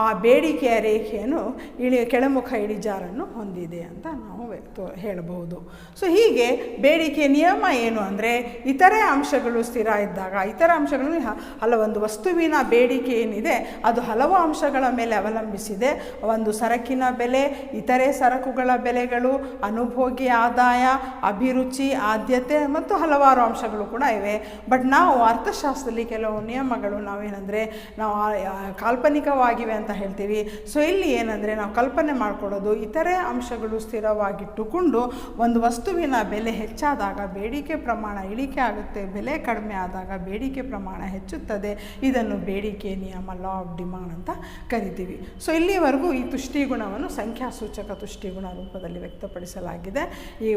ಆ ಬೇಡಿಕೆಯ ರೇಖೆಯನ್ನು ಕೆಳಮುಖ ಇಳಿಜಾರನ್ನು ಹೊಂದಿದೆ ಅಂತ ನಾವು ಹೇಳಬಹುದು. ಸೊ ಹೀಗೆ ಬೇಡಿಕೆ ನಿಯಮ ಏನು ಅಂದರೆ ಇತರೆ ಅಂಶಗಳು ಸ್ಥಿರ ಇದ್ದಾಗ, ಇತರ ಅಂಶಗಳು ಒಂದು ವಸ್ತುವಿನ ಬೇಡಿಕೆ ಏನಿದೆ ಅದು ಹಲವು ಅಂಶಗಳ ಮೇಲೆ ಅವಲಂಬಿಸಿದೆ. ಒಂದು ಸರಕಿನ ಬೆಲೆ, ಇತರೆ ಸರಕುಗಳ ಬೆಲೆಗಳು, ಅನುಭೋಗಿ ಆದಾಯ, ಅಭಿರುಚಿ, ಆದ್ಯತೆ ಮತ್ತು ಹಲವಾರು ಅಂಶಗಳು ಕೂಡ ಇವೆ. ಬಟ್ ನಾವು ಅರ್ಥಶಾಸ್ತ್ರದಲ್ಲಿ ಕೆಲವು ನಿಯಮಗಳು ನಾವೇನೆಂದರೆ ನಾವು ಕಾಲ್ಪನಿಕವಾಗಿವೆ ಅಂತ ಹೇಳ್ತೀವಿ. ಸೊ ಇಲ್ಲಿ ಏನಂದರೆ ನಾವು ಕಲ್ಪನೆ ಮಾಡಿಕೊಳ್ಳೋದು ಇತರೆ ಅಂಶಗಳು ಸ್ಥಿರವಾಗಿಟ್ಟುಕೊಂಡು ಒಂದು ವಸ್ತುವಿನ ಬೆಲೆ ಹೆಚ್ಚಾದಾಗ ಬೇಡಿಕೆ ಪ್ರಮಾಣ ಇಳಿಕೆ ಆಗುತ್ತೆ, ಬೆಲೆ ಕಡಿಮೆ ಆದಾಗ ಬೇಡಿಕೆ ಪ್ರಮಾಣ ಹೆಚ್ಚುತ್ತದೆ. ಇದನ್ನು ಬೇಡಿಕೆ ನಿಯಮ, ಲಾ ಆಫ್ ಡಿಮಾಂಡ್ ಅಂತ ಕರಿತೀವಿ. ಸೊ ಇಲ್ಲಿವರೆಗೂ ಈ ತುಷ್ಟಿಗುಣವನ್ನು ಸಂಖ್ಯಾಸೂಚಕ ತುಷ್ಟಿಗುಣ ರೂಪದಲ್ಲಿ ವ್ಯಕ್ತಪಡಿಸಲಾಗಿದೆ. ಈ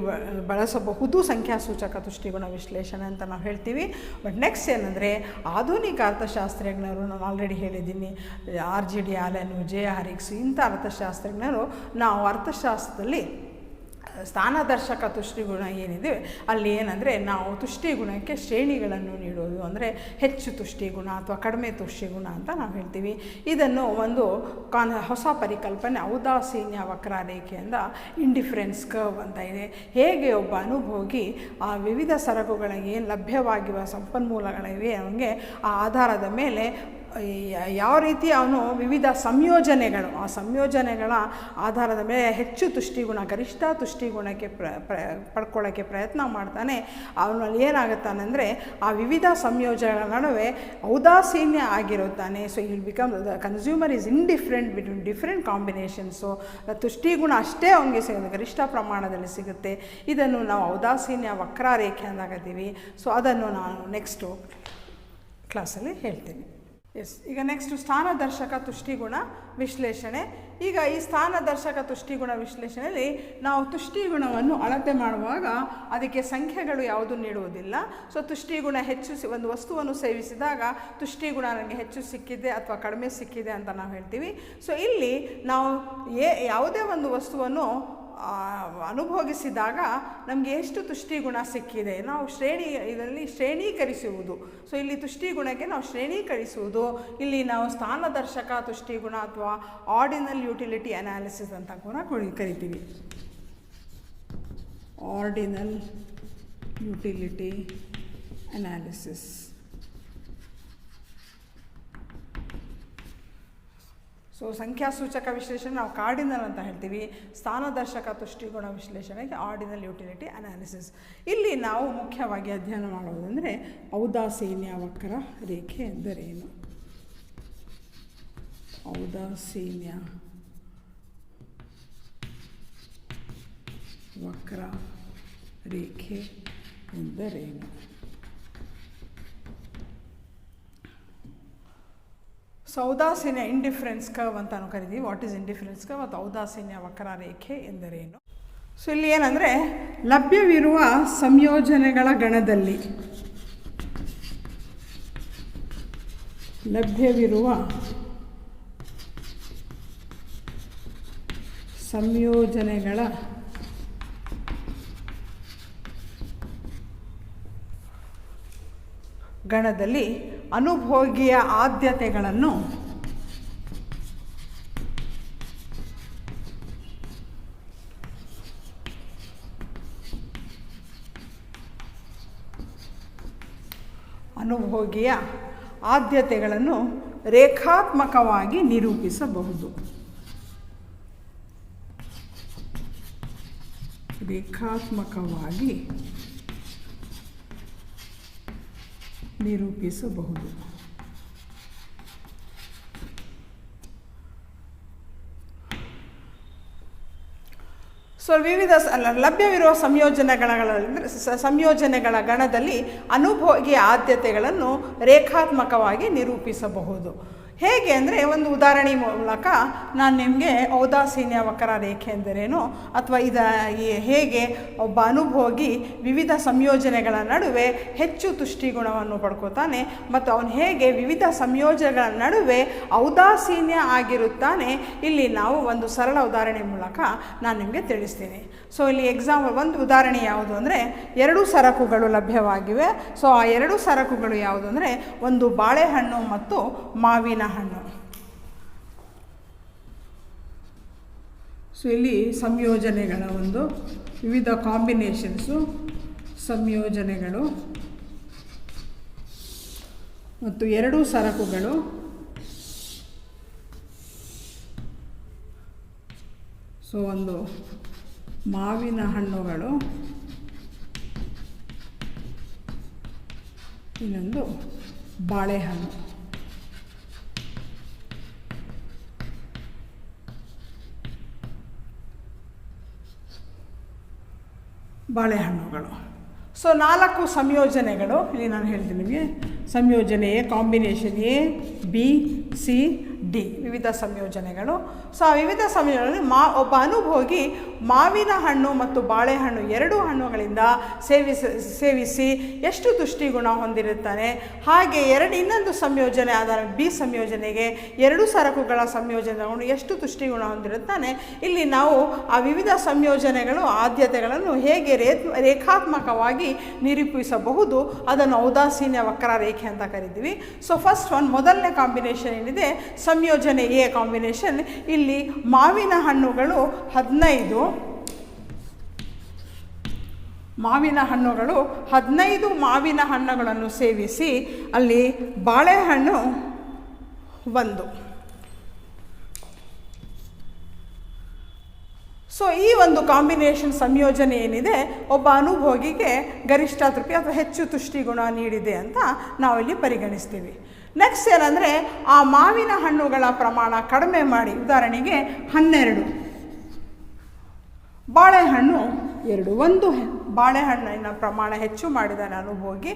ಬಳಸಬಹುದು ಸಂಖ್ಯಾಸೂಚಕ ತುಷ್ಟಿಗುಣ ವಿಶ್ಲೇಷಣೆ ಅಂತ ನಾವು ಹೇಳ್ತೀವಿ. ಬಟ್ ನೆಕ್ಸ್ಟ್ ಏನಂದರೆ ಆಧುನಿಕ ಅರ್ಥಶಾಸ್ತ್ರಜ್ಞರು, ನಾನು ಆಲ್ರೆಡಿ ಹೇಳಿದ್ದೀನಿ, RGD ಆಲೆನು, J.R. ಹಿಗ್ಸ್ ಇಂಥ ಅರ್ಥಶಾಸ್ತ್ರಜ್ಞರು ನಾವು ಅರ್ಥಶಾಸ್ತ್ರದಲ್ಲಿ ಸ್ಥಾನದರ್ಶಕ ತುಷ್ಟಿಗುಣ ಏನಿದೆ ಅಲ್ಲಿ ಏನಂದರೆ ನಾವು ತುಷ್ಟಿಗುಣಕ್ಕೆ ಶ್ರೇಣಿಗಳನ್ನು ನೀಡೋದು, ಅಂದರೆ ಹೆಚ್ಚು ತುಷ್ಟಿಗುಣ ಅಥವಾ ಕಡಿಮೆ ತುಷ್ಟಿಗುಣ ಅಂತ ನಾವು ಹೇಳ್ತೀವಿ. ಇದನ್ನು ಒಂದು ಹೊಸ ಪರಿಕಲ್ಪನೆ ಔದಾಸೀನ್ಯ ವಕ್ರರೇಖೆಯಿಂದ ಇಂಡಿಫರೆನ್ಸ್ ಕರ್ವ್ ಅಂತ ಇದೆ. ಹೇಗೆ ಒಬ್ಬ ಅನುಭೋಗಿ ಆ ವಿವಿಧ ಸರಕುಗಳಿಗೆ ಏನು ಲಭ್ಯವಾಗಿರುವ ಸಂಪನ್ಮೂಲಗಳಿವೆ ಅವನಿಗೆ ಆ ಆಧಾರದ ಮೇಲೆ ಯಾವ ರೀತಿ ಅವನು ವಿವಿಧ ಸಂಯೋಜನೆಗಳು, ಆ ಸಂಯೋಜನೆಗಳ ಆಧಾರದ ಮೇಲೆ ಹೆಚ್ಚು ತುಷ್ಟಿಗುಣ, ಗರಿಷ್ಠ ತುಷ್ಟಿಗುಣಕ್ಕೆ ಪಡ್ಕೊಳ್ಳೋಕ್ಕೆ ಪ್ರಯತ್ನ ಮಾಡ್ತಾನೆ. ಅವನಲ್ಲಿ ಏನಾಗುತ್ತಾನೆ ಅಂದರೆ ಆ ವಿವಿಧ ಸಂಯೋಜನೆಗಳ ನಡುವೆ ಔದಾಸೀನ್ಯ ಆಗಿರುತ್ತಾನೆ. So ill become the consumer is indifferent between different combinations. ತುಷ್ಟಿಗುಣ ಅಷ್ಟೇ ಅವನಿಗೆ ಸಿಗುತ್ತೆ, ಗರಿಷ್ಠ ಪ್ರಮಾಣದಲ್ಲಿ ಸಿಗುತ್ತೆ. ಇದನ್ನು ನಾವು ಔದಾಸೀನ್ಯ ವಕ್ರರೇಖೆ ಅಂದಾಗತ್ತೀವಿ. ಸೊ ಅದನ್ನು ನಾನು ನೆಕ್ಸ್ಟು ಕ್ಲಾಸಲ್ಲಿ ಹೇಳ್ತೀನಿ. ಈಗ ನೆಕ್ಸ್ಟು ಸ್ಥಾನದರ್ಶಕ ತುಷ್ಟಿಗುಣ ವಿಶ್ಲೇಷಣೆ. ಈಗ ಈ ಸ್ಥಾನದರ್ಶಕ ತುಷ್ಟಿಗುಣ ವಿಶ್ಲೇಷಣೆಯಲ್ಲಿ ನಾವು ತುಷ್ಟಿಗುಣವನ್ನು ಅಳತೆ ಮಾಡುವಾಗ ಅದಕ್ಕೆ ಸಂಖ್ಯೆಗಳು ಯಾವುದು ನೀಡುವುದಿಲ್ಲ. ಸೊ ತುಷ್ಟಿಗುಣ ಹೆಚ್ಚು ಒಂದು ವಸ್ತುವನ್ನು ಸೇವಿಸಿದಾಗ ತುಷ್ಟಿಗುಣ ನನಗೆ ಹೆಚ್ಚು ಸಿಕ್ಕಿದೆ ಅಥವಾ ಕಡಿಮೆ ಸಿಕ್ಕಿದೆ ಅಂತ ನಾವು ಹೇಳ್ತೀವಿ. ಸೊ ಇಲ್ಲಿ ನಾವು ಯಾವುದೇ ಒಂದು ವಸ್ತುವನ್ನು ಅನುಭೋಗಿಸಿದಾಗ ನಮಗೆ ಎಷ್ಟು ತುಷ್ಟಿಗುಣ ಸಿಕ್ಕಿದೆ ನಾವು ಇದರಲ್ಲಿ ಶ್ರೇಣೀಕರಿಸುವುದು. ಸೊ ಇಲ್ಲಿ ತುಷ್ಟಿಗುಣಕ್ಕೆ ನಾವು ಶ್ರೇಣೀಕರಿಸುವುದು, ಇಲ್ಲಿ ನಾವು ಸ್ಥಾನದರ್ಶಕ ತುಷ್ಟಿಗುಣ ಅಥವಾ ಆರ್ಡಿನಲ್ ಯುಟಿಲಿಟಿ ಅನಾಲಿಸಿಸ್ ಅಂತ ಕೂಡ ಕರಿತೀವಿ. Ordinal utility analysis. ಸೊ ಸಂಖ್ಯಾಸೂಚಕ ವಿಶ್ಲೇಷಣೆ ನಾವು ಕಾರ್ಡಿನಲ್ ಅಂತ ಹೇಳ್ತೀವಿ. ಸ್ಥಾನದರ್ಶಕ ತುಷ್ಟಿಗುಣ ವಿಶ್ಲೇಷಣೆಗೆ ಆರ್ಡಿನಲ್ ಯುಟಿಲಿಟಿ ಅನಾಲಿಸಿಸ್. ಇಲ್ಲಿ ನಾವು ಮುಖ್ಯವಾಗಿ ಅಧ್ಯಯನ ಮಾಡೋದಂದರೆ ಔದಾಸೀನ್ಯ ವಕ್ರ ರೇಖೆ ಎಂದರೇನು. ಔದಾಸೀನ್ಯ ವಕ್ರ ರೇಖೆ ಎಂದರೇನು. ಸೊ ಔದಾಸೀನ್ಯ ಇಂಡಿಫರೆನ್ಸ್ ಕರ್ವ್ ಅಂತ ನಾವು ಕರಿತೀವಿ. ವಾಟ್ ಈಸ್ ಇಂಡಿಫರೆನ್ಸ್ ಕರ್ವ್ ಮತ್ತು ಔದಾಸೀನ್ಯ ವಕ್ರರೇಖೆ ಎಂದರೇನು. ಸೊ ಇಲ್ಲಿ ಏನಂದರೆ ಲಭ್ಯವಿರುವ ಸಂಯೋಜನೆಗಳ ಗಣದಲ್ಲಿ ಸಂಯೋಜನೆಗಳ ಗಣದಲ್ಲಿ ಅನುಭೋಗಿಯ ಆದ್ಯತೆಗಳನ್ನು ರೇಖಾತ್ಮಕವಾಗಿ ನಿರೂಪಿಸಬಹುದು. ಸೊ ವಿವಿಧ ಲಭ್ಯವಿರುವ ಸಂಯೋಜನೆಗಳ ಗಣದಲ್ಲಿ ಅನುಭೋಗಿ ಆದ್ಯತೆಗಳನ್ನು ರೇಖಾತ್ಮಕವಾಗಿ ನಿರೂಪಿಸಬಹುದು. ಹೇಗೆ ಅಂದರೆ ಒಂದು ಉದಾಹರಣೆ ಮೂಲಕ ನಾನು ನಿಮಗೆ ಔದಾಸೀನ್ಯ ವಕ್ರ ರೇಖೆ ಎಂದರೇನು ಅಥವಾ ಹೇಗೆ ಒಬ್ಬ ಅನುಭೋಗಿ ವಿವಿಧ ಸಂಯೋಜನೆಗಳ ನಡುವೆ ಹೆಚ್ಚು ತುಷ್ಟಿಗುಣವನ್ನು ಪಡ್ಕೋತಾನೆ ಮತ್ತು ಅವನು ಹೇಗೆ ವಿವಿಧ ಸಂಯೋಜನೆಗಳ ನಡುವೆ ಔದಾಸೀನ್ಯ ಆಗಿರುತ್ತಾನೆ, ಇಲ್ಲಿ ನಾವು ಒಂದು ಸರಳ ಉದಾಹರಣೆ ಮೂಲಕ ನಾನು ನಿಮಗೆ ತಿಳಿಸ್ತೀನಿ. ಸೊ ಇಲ್ಲಿ ಒಂದು ಉದಾಹರಣೆ ಯಾವುದು ಅಂದರೆ 2 ಸರಕುಗಳು ಲಭ್ಯವಾಗಿವೆ. ಸೊ ಆ 2 ಸರಕುಗಳು ಯಾವುದು ಅಂದರೆ ಒಂದು ಬಾಳೆಹಣ್ಣು ಮತ್ತು ಮಾವಿನ ಹಣ್ಣು. ಸೊ ಇಲ್ಲಿ ಸಂಯೋಜನೆಗಳ ಒಂದು ವಿವಿಧ ಕಾಂಬಿನೇಷನ್ಸು, ಸಂಯೋಜನೆಗಳು ಮತ್ತು 2 ಸರಕುಗಳು ಸೊ ಒಂದು ಮಾವಿನ ಹಣ್ಣುಗಳು, ಇನ್ನೊಂದು ಬಾಳೆಹಣ್ಣು. ಬಾಳೆಹಣ್ಣುಗಳು. ಸೊ 4 ಸಂಯೋಜನೆಗಳು ಇಲ್ಲಿ ನಾನು ಹೇಳ್ತೀನಿ ನಿಮಗೆ. ಸಂಯೋಜನೆ A, combination A, B, C, D, ವಿವಿಧ ಸಂಯೋಜನೆಗಳು. ಸೊ ಆ ವಿವಿಧ ಸಂಯೋಜನೆಗಳಲ್ಲಿ ಒಬ್ಬ ಅನುಭೋಗಿ ಮಾವಿನ ಹಣ್ಣು ಮತ್ತು ಬಾಳೆಹಣ್ಣು 2 ಹಣ್ಣುಗಳಿಂದ ಸೇವಿಸಿ ಎಷ್ಟು ತುಷ್ಟಿಗುಣ ಹೊಂದಿರುತ್ತಾನೆ. ಹಾಗೆ ಇನ್ನೊಂದು ಸಂಯೋಜನೆ ಆದ ಬಿ ಸಂಯೋಜನೆಗೆ 2 ಸರಕುಗಳ ಸಂಯೋಜನೆಗಳು ಎಷ್ಟು ತುಷ್ಟಿಗುಣ ಹೊಂದಿರುತ್ತಾನೆ. ಇಲ್ಲಿ ನಾವು ಆ ವಿವಿಧ ಸಂಯೋಜನೆಗಳು ಆದ್ಯತೆಗಳನ್ನು ಹೇಗೆ ರೇಖಾತ್ಮಕವಾಗಿ ನಿರೂಪಿಸಬಹುದು ಅದನ್ನು ಔದಾಸೀನ್ಯ ವಕ್ರ ರೇಖೆ ಅಂತ ಕರಿತೀವಿ. ಸೊ ಫಸ್ಟ್ ಮೊದಲನೇ ಕಾಂಬಿನೇಷನ್ ಏನಿದೆ ಸಂಯೋಜನೆ ಎ ಕಾಂಬಿನೇಷನ್. ಇಲ್ಲಿ ಮಾವಿನ ಹಣ್ಣುಗಳು 15 ಮಾವಿನ ಹಣ್ಣುಗಳನ್ನು ಸೇವಿಸಿ ಅಲ್ಲಿ ಬಾಳೆಹಣ್ಣು 1. ಸೊ ಈ ಒಂದು ಕಾಂಬಿನೇಷನ್ ಸಂಯೋಜನೆ ಏನಿದೆ ಒಬ್ಬ ಅನುಭೋಗಿಗೆ ಗರಿಷ್ಠ ತೃಪ್ತಿ ಅಥವಾ ಹೆಚ್ಚು ತುಷ್ಟಿಗುಣ ನೀಡಿದೆ ಅಂತ ನಾವಿಲ್ಲಿ ಪರಿಗಣಿಸ್ತೀವಿ. ನೆಕ್ಸ್ಟ್ ಏನಂದರೆ ಆ ಮಾವಿನ ಹಣ್ಣುಗಳ ಪ್ರಮಾಣ ಕಡಿಮೆ ಮಾಡಿ, ಉದಾಹರಣೆಗೆ 12, ಬಾಳೆಹಣ್ಣು 2. ಒಂದು ಬಾಳೆಹಣ್ಣಿನ ಪ್ರಮಾಣ ಹೆಚ್ಚು ಮಾಡಿದ್ದಾನೆ ಅನುಭೋಗಿ,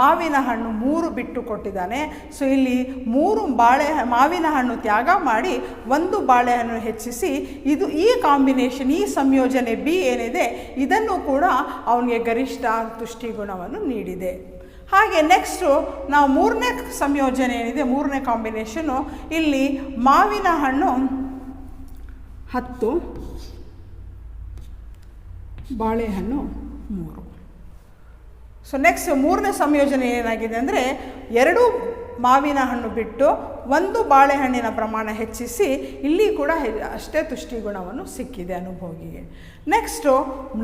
ಮಾವಿನ ಹಣ್ಣು 3 ಬಿಟ್ಟು ಕೊಟ್ಟಿದ್ದಾನೆ. ಸೊ ಇಲ್ಲಿ 3 ಮಾವಿನ ಹಣ್ಣು ತ್ಯಾಗ ಮಾಡಿ 1 ಬಾಳೆಹಣ್ಣು ಹೆಚ್ಚಿಸಿ ಈ ಕಾಂಬಿನೇಷನ್, ಈ ಸಂಯೋಜನೆ ಬಿ ಏನಿದೆ ಇದನ್ನು ಕೂಡ ಅವನಿಗೆ ಗರಿಷ್ಠ ತುಷ್ಟಿಗುಣವನ್ನು ನೀಡಿದೆ. ಹಾಗೆ ನೆಕ್ಸ್ಟು ನಾವು 3ನೇ ಸಂಯೋಜನೆ ಏನಿದೆ, 3ನೇ ಕಾಂಬಿನೇಷನ್ನು, ಇಲ್ಲಿ ಮಾವಿನ ಹಣ್ಣು 10, ಬಾಳೆಹಣ್ಣು 3. ಸೊ ನೆಕ್ಸ್ಟ್ 3ನೇ ಸಂಯೋಜನೆ ಏನಾಗಿದೆ ಅಂದರೆ 2 ಮಾವಿನ ಹಣ್ಣು ಬಿಟ್ಟು 1 ಬಾಳೆಹಣ್ಣಿನ ಪ್ರಮಾಣ ಹೆಚ್ಚಿಸಿ ಇಲ್ಲಿ ಕೂಡ ಅಷ್ಟೇ ತುಷ್ಟಿಗುಣವನ್ನು ಸಿಕ್ಕಿದೆ ಅನುಭೋಗಿಗೆ. ನೆಕ್ಸ್ಟು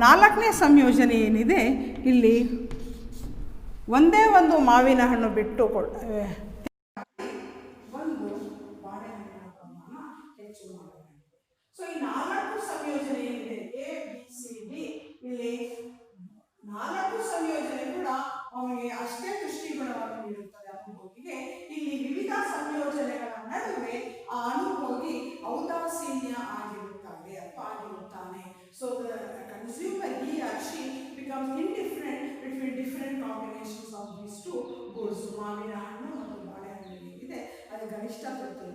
4ನೇ ಸಂಯೋಜನೆ ಏನಿದೆ, ಇಲ್ಲಿ ಒಂದೇ 1 ಮಾವಿನ ಹಣ್ಣು ಬಿಟ್ಟು 1 ಬಾಳೆಹಣ್ಣಿನ ಪ್ರಮಾಣ ಹೆಚ್ಚು ಮಾಡಬೇಕು. ಸೊ ಈ 4 ಸಂಯೋಜನೆ ಏನಿದೆ ಎ, ಬಿ, ಸಿ, ಡಿ, ಇಲ್ಲಿ 4 ಸಂಯೋಜನೆ ಕೂಡ ಅವನಿಗೆ ಅಷ್ಟೇ ತುಷ್ಟಿಗುಣವನ್ನು ನೀಡುತ್ತದೆ ಅನುಭೋಗಿಗೆ. ಇಲ್ಲಿ ವಿವಿಧ ಸಂಯೋಜನೆಗಳ ನಡುವೆ ಆ ಅನುಭೋಗಿ ಔದಾಸೀನ್ಯ ಆಗಿರುತ್ತಾನೆ. So the consumer he or she becomes indifferent between different combinations of these 2 goods. ಮಾವಿನ ಹಣ್ಣು ಮತ್ತು ಬಾಳೆಹಣ್ಣು ಏನಿದೆ ಅದು ಗರಿಷ್ಠ ತೃಪ್ತಿ.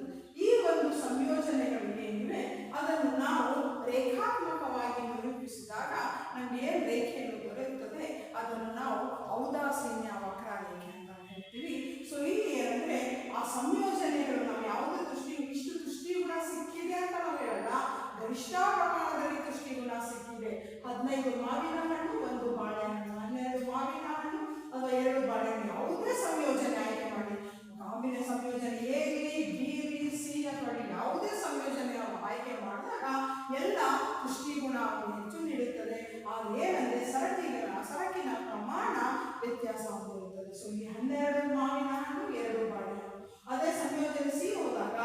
ಈ ಒಂದು ಸಂಯೋಜನೆಗಳು ಏನಿವೆ ಅದನ್ನು ನಾವು ರೇಖಾತ್ಮಕವಾಗಿ ನಿರೂಪಿಸಿದಾಗ ನಮ್ಗೆ ಏನು ರೇಖೆಯನ್ನು ದೊರೆಯುತ್ತದೆ ಅದನ್ನು ನಾವು ಔದಾಸೀನ್ಯ ವಕ್ರ ರೇಖೆ ಅಂತ ಹೇಳ್ತೀವಿ. ಸೊ ಇಲ್ಲಿ ಏನಂದ್ರೆ ಆ ಸಂಯೋಜನೆಗಳು ನಾವು ಯಾವುದೇ ಇಷ್ಟು ತುಷ್ಟಿಗುಣ ಸಿಕ್ಕಿದೆ ಅಂತ ನಾವು ಹೇಳಲ್ಲ, ಗರಿಷ್ಠ ಪ್ರಮಾಣದಲ್ಲಿ ತುಷ್ಟಿಗುಣ ಸಿಕ್ಕಿದೆ. 15 ಮಾವಿನ ಹಣ್ಣು, 1 ಬಾಳೆಹಣ್ಣು, 12 ಮಾವಿನ ಹಣ್ಣು ಅಥವಾ 2 ಬಾಳೆಹಣ್ಣು, ಯಾವುದೇ ಸಂಯೋಜನೆ ಆಯ್ಕೆ ಮಾಡಿ, ಕಾಂಬಿನೇಷನ್ ಸಂಯೋಜನೆ ಎ ಇರಲಿ, ಬಿ ಇರಲಿ, ಸಿ ಅಥವಾ ಯಾವುದೇ ಸಂಯೋಜನೆ ಆಯ್ಕೆ ಮಾಡಿದಾಗ ಎಲ್ಲ ತುಷ್ಟಿಗುಣವನ್ನು ಹೆಚ್ಚು ನೀಡುತ್ತದೆ. ಆದರೆ ಏನಂದ್ರೆ ಸರಕಿನ ಪ್ರಮಾಣ ವ್ಯತ್ಯಾಸ ಹೊಂದಿರುತ್ತದೆ. ಸೊ ಇಲ್ಲಿ 12 ಮಾವಿನ ಹಣ್ಣು, 2 ಬಾಳೆಹಣ್ಣು. ಅದೇ ಸಂಯೋಜನೆ ಸಿ ಹೋದಾಗ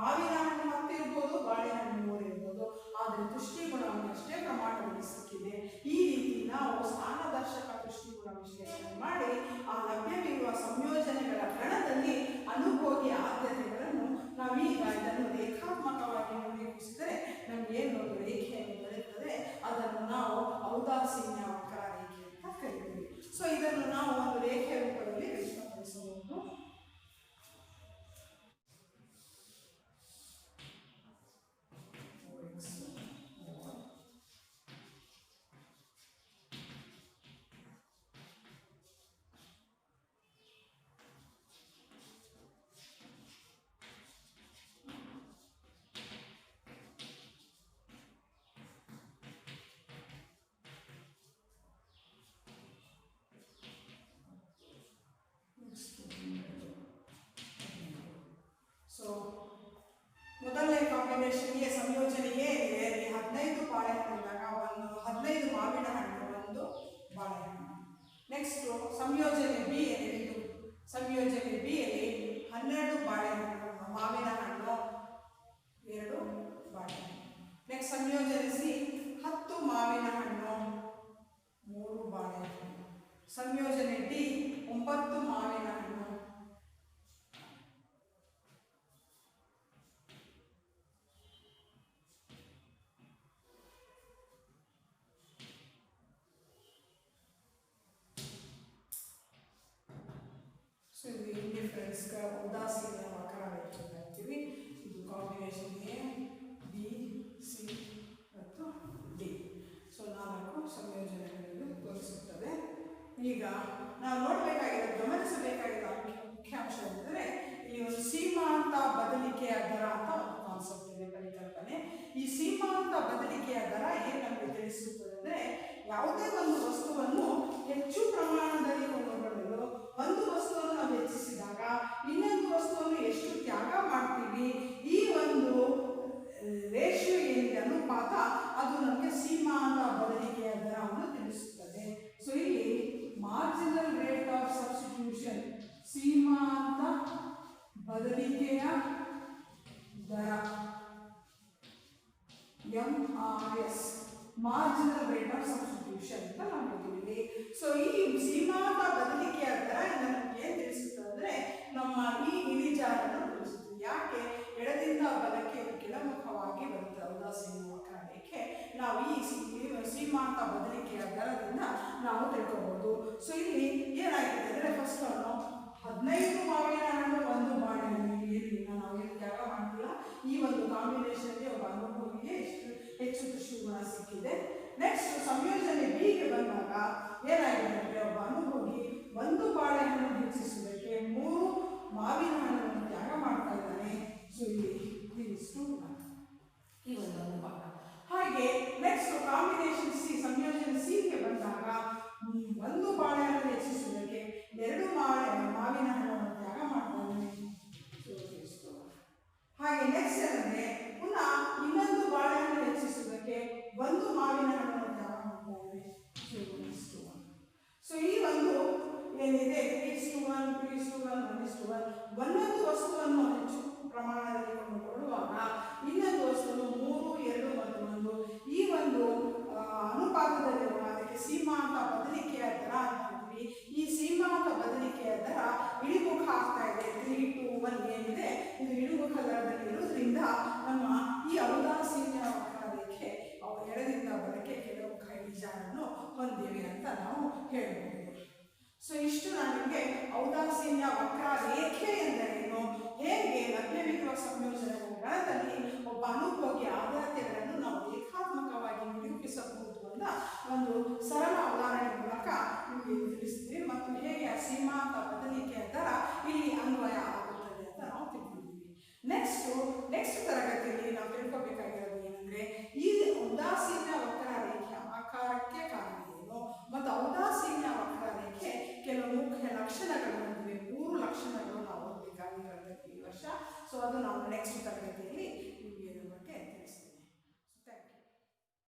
ಮಾವಿನ ಹಣ್ಣು 10 ಇರ್ಬೋದು, ಬಾಳೆಹಣ್ಣು 3 ಇರ್ಬೋದು, ಆದರೆ ತುಷ್ಟಿಗುಣವನ್ನು ಅಷ್ಟೇ ಪ್ರಮಾಣದಲ್ಲಿ ಸಿಕ್ಕಿದೆ. ಈ ರೀತಿ ನಾವು ಸ್ಥಾನದರ್ಶಕ ತುಷ್ಟಿಗುಣ ವಿಶ್ಲೇಷಣೆ ಮಾಡಿ ಆ ಲಭ್ಯವಿರುವ ಸಂಯೋಜನೆಗಳ ಗಣದಲ್ಲಿ ಅನುಭೋಗಿ ಆದ್ಯತೆಗಳನ್ನು ನಾವೀಗ ಇದನ್ನು ರೇಖಾತ್ಮಕವಾಗಿ ನಿರೂಪಿಸಿದರೆ ನಮ್ಗೆ ಏನು ರೇಖೆಯನ್ನು ದೊರೆಯುತ್ತದೆ ಅದನ್ನು ನಾವು ಔದಾಸೀನ್ಯ ವಕ್ರ ರೇಖೆ ಅಂತ ಕರಿತೀವಿ. ಸೊ ಇದನ್ನು ನಾವು ಒಂದು ರೇಖೆ ರೂಪದಲ್ಲಿ ವ್ಯಕ್ತಪಡಿಸಬಹುದು. ಕಾಂಬಿನೇಷನ್ಗೆ ಸಂಯೋಜನೆಯೇ ಇದೆ. 15 ಬಾಳೆಹಣ್ಣಿದ್ದಾಗ 15 ಮಾವಿನ ಹಣ್ಣು, 1 ಬಾಳೆಹಣ್ಣು. ನೆಕ್ಸ್ಟು ಸಂಯೋಜನೆ ಬಿ ಏನಿದೆ, ಸಂಯೋಜನೆ ಬಿ ಯಲ್ಲಿ 12 ಬಾಳೆಹಣ್ಣು ಮಾವಿನ ಹಣ್ಣು, 2 ಬಾಳೆಹಣ್ಣು. ನೆಕ್ಸ್ಟ್ ಸಂಯೋಜನೆ ಸಿ 10 ಮಾವಿನ ಹಣ್ಣು, 3 ಬಾಳೆಹಣ್ಣು. ಸಂಯೋಜನೆ ಡಿ 9 ಮಾವಿನ ಹಣ್ಣು, ಸೊ ಇದು ಇಂಡಿಫರೆನ್ಸ್ ಉದಾಸೀನ ವಕ್ರರೇಖೆ ಅಂತೀವಿ. ಇದು ಕಾಂಬಿನೇಷನ್ ಎ ಬಿ ಸಿ ಮತ್ತು ಡಿ. ಸೊ 4 ಸಂಯೋಜನೆಗಳನ್ನು ತೋರಿಸುತ್ತದೆ. ಈಗ ನಾವು ನೋಡಬೇಕಾಗಿರೋ ಗಮನಿಸಬೇಕಾಗಿರೋ ಮುಖ್ಯಾಂಶ ಎಂದರೆ ಈ ಒಂದು ಸೀಮಾಂತ ಬದಲಿಕೆಯ ದರ ಅಂತ ಒಂದು ಕಾನ್ಸೆಪ್ಟ್ ಇದೆ, ಪರಿಕಲ್ಪನೆ. ಈ ಸೀಮಾಂತ ಬದಲಿಕೆಯ ದರ ಏನು ನಮಗೆ ತಿಳಿಸುತ್ತದೆ ಅಂದರೆ ಯಾವುದೇ ಒಂದು ವಸ್ತುವನ್ನು ಹೆಚ್ಚು ಪ್ರಮಾಣದಲ್ಲಿ ಕೊಂಡುಕೊಳ್ಳಲು ಒಂದು ವಸ್ತುವನ್ನು ನಾವು ಹೆಚ್ಚಿಸಿದಾಗ ಇನ್ನೊಂದು ವಸ್ತುವನ್ನು ಎಷ್ಟು ತ್ಯಾಗ ಮಾಡ್ತೀವಿ, ಈ ಒಂದು ರೇಷಿಯೋ ಏನಿದೆ ಅನುಪಾತ, ಅದು ನಮಗೆ ಸೀಮಾಂತ ಬದಲಿಕೆಯ ದರವನ್ನು ತಿಳಿಸುತ್ತದೆ. ಸೊ ಇಲ್ಲಿ ಮಾರ್ಜಿನಲ್ ರೇಟ್ ಆಫ್ ಸಬ್ಸ್ಟಿಟ್ಯೂಷನ್, ಸೀಮಾಂತ ಬದಲಿಕೆಯ ದರ MRS, marginal rate of substitution ಅಂತ ನಾವು ನೋಡಿದ್ದೀವಿ. ಸೊ ಈ ಸೀಮಾಂತ ಬದಲಿಕೆಯ ದರ ನಮಗೆ ಏನು ತಿಳಿಸುತ್ತದೆ ಅಂದರೆ ನಮ್ಮ ಈ ಇಳಿಜಾರನ್ನು ತಿಳಿಸುತ್ತದೆ. ಯಾಕೆ ಎಡದಿಂದ ಬಲಕ್ಕೆ ಕೆಳಮುಖವಾಗಿ ಬರುತ್ತೆ ಉದಾಸೀನ ವಕ್ರರೇಖೆ, ನಾವು ಈ ಸೀಮಾಂತ ಬದಲಿಕೆಯ ದರದಿಂದ ನಾವು ತಿಳ್ಕೋಬಹುದು. ಸೊ ಇಲ್ಲಿ ಏನಾಗಿದೆ ಅಂದರೆ ಫಸ್ಟ್ 15 ಮಾವಿನ ಹಣ್ಣು, 1 ಬಾಳೆಹಣ್ಣು, ಏನಿಲ್ಲ ನಾವು ಏನು ತ್ಯಾಗ ಮಾಡ್ತಿಲ್ಲ. ಈ ಒಂದು ಕಾಂಬಿನೇಷನ್ಗೆ ಒಬ್ಬ ಅನುಭವಿಗೆ ಹೆಚ್ಚು ದೃಷ್ಟಿಗುಣ ಸಿಕ್ಕಿದೆ. ನೆಕ್ಸ್ಟ್ ಸಂಯೋಜನೆ ಬಿಗೆ ಬಂದಾಗ ಏನಾಗಿದೆ ಅಂದರೆ ಒಬ್ಬ ಅನುಭವಿ 1 ಬಾಳೆಹಣ್ಣು ಹೆಚ್ಚಿಸುವುದಕ್ಕೆ 3 ಮಾವಿನ ಹಣ್ಣನ್ನು ತ್ಯಾಗ ಮಾಡ್ತಾ ಇದ್ದಾನೆ. ಸೊ ಇಲ್ಲಿ ಈ ಒಂದು ಅನುಪಾತ. ಹಾಗೆ ನೆಕ್ಸ್ಟ್ ಕಾಂಬಿನೇಷನ್ ಸಿ, ಸಂಯೋಜನೆ ಸಿಗೆ ಬಂದಾಗ 1 ಬಾಳೆಹಣ್ಣು ಹೆಚ್ಚಿಸುವುದಕ್ಕೆ 2 ಮಾವಿನ ಹಣ್ಣನ್ನು ತ್ಯಾಗ ಮಾಡ್ತಾ ಇದ್ದಾನೆ. ಹಾಗೆ ನೆಕ್ಸ್ಟ್ ಏನಂದ್ರೆ ಪುನಃ ಇನ್ನೊಂದು ಬಾಳೆಹಣ್ಣು ಹೆಚ್ಚಿಸುವುದಕ್ಕೆ 1 ಮಾವಿನ ಹಣ್ಣನ್ನು ತ್ಯಾಗ ಮಾಡ್ತಾ ಇದ್ದಾನೆ. ಸೊ ಈ ಒಂದು ಏನಿದೆ 3:1, 3:1, 1:1, ಒಂದೊಂದು ವಸ್ತುವನ್ನು ಹೆಚ್ಚು ಪ್ರಮಾಣದಲ್ಲಿ ಕೊಂಡುಕೊಳ್ಳುವಾಗ ಇನ್ನೊಂದು ವಸ್ತುವನ್ನು 3, 2 ಮತ್ತು 1 ಈ ಒಂದು ಅನುಪಾತದಲ್ಲಿರುವ ಅದಕ್ಕೆ ಸೀಮಾಂತ ಬದಲಿಕೆಯ ದರ ಅಂತೀವಿ. ಈ ಸೀಮಾಂತ ಬದಲಿಕೆಯ ದರ ಇಳಿಮುಖ ಆಗ್ತಾ ಇದೆ. 3 to 1 ಏನಿದೆ ಇದು ಇಳಿಮುಖ ದರದಲ್ಲಿ ಇರುವುದರಿಂದ ನಮ್ಮ ಈ ಔದಾಸೀನ್ಯ ವಕ್ರರೇಖೆ ಎಡದಿಂದ ಬಲಕ್ಕೆ ಕೆಳಮುಖ ಇಳಿಜಾರನ್ನು ಹೊಂದಿವೆ ಅಂತ ನಾವು ಹೇಳಬಹುದು. ಸೊ ಇಷ್ಟು ನಾನು ನಿಮಗೆ ಔದಾಸೀನ್ಯ ವಕ್ರರೇಖೆ ಎಂದರೇನು, ಹೇಗೆ ಲಭ್ಯವಿರುವ ಸಂಯೋಜನೆಗಳ ಗಣದಲ್ಲಿ ಒಬ್ಬ ಅನುಭೋಗಿ ಆದ್ಯತೆಗಳನ್ನು ನಾವು ರೇಖಾತ್ಮಕವಾಗಿ ನಿರೂಪಿಸಬಹುದು ಅಂತ ಒಂದು ಸರಳ ಉದಾಹರಣೆ ಮೂಲಕ ನಿಮಗೆ ತಿಳಿಸ್ತೀವಿ, ಮತ್ತು ಹೇಗೆ ಆ ಸೀಮಾಂತ ಬದಲಿಕೆಯ ದರ ಇಲ್ಲಿ ಅನ್ವಯ ಆಗುತ್ತದೆ ಅಂತ ನಾವು ತಿಳ್ಕೊಂಡಿದ್ದೀವಿ. ನೆಕ್ಸ್ಟ್ ತರಗತಿಯಲ್ಲಿ ನಾವು ತಿಳ್ಕೊಬೇಕಾಗಿರೋದು ಏನಂದರೆ ಈ ಉದಾಸೀನ್ಯ ವಕ್ರರೇಖೆ ಆಕಾರಕ್ಕೆ ಕಾರಣ ಏನು ಮತ್ತು ಔದಾಸೀನ್ಯ ವಕ್ರರೇಖೆ ಕೆಲವು ಮುಖ್ಯ ಲಕ್ಷಣಗಳು ಹೊಂದಿವೆ. 3 ಲಕ್ಷಣಗಳು ನಾವು ಓದಬೇಕಾಗಿರೋದು ಈ ವರ್ಷ. ಸೊ ಅದು ನಾವು ನೆಕ್ಸ್ಟ್ ತರಗತಿಯಲ್ಲಿ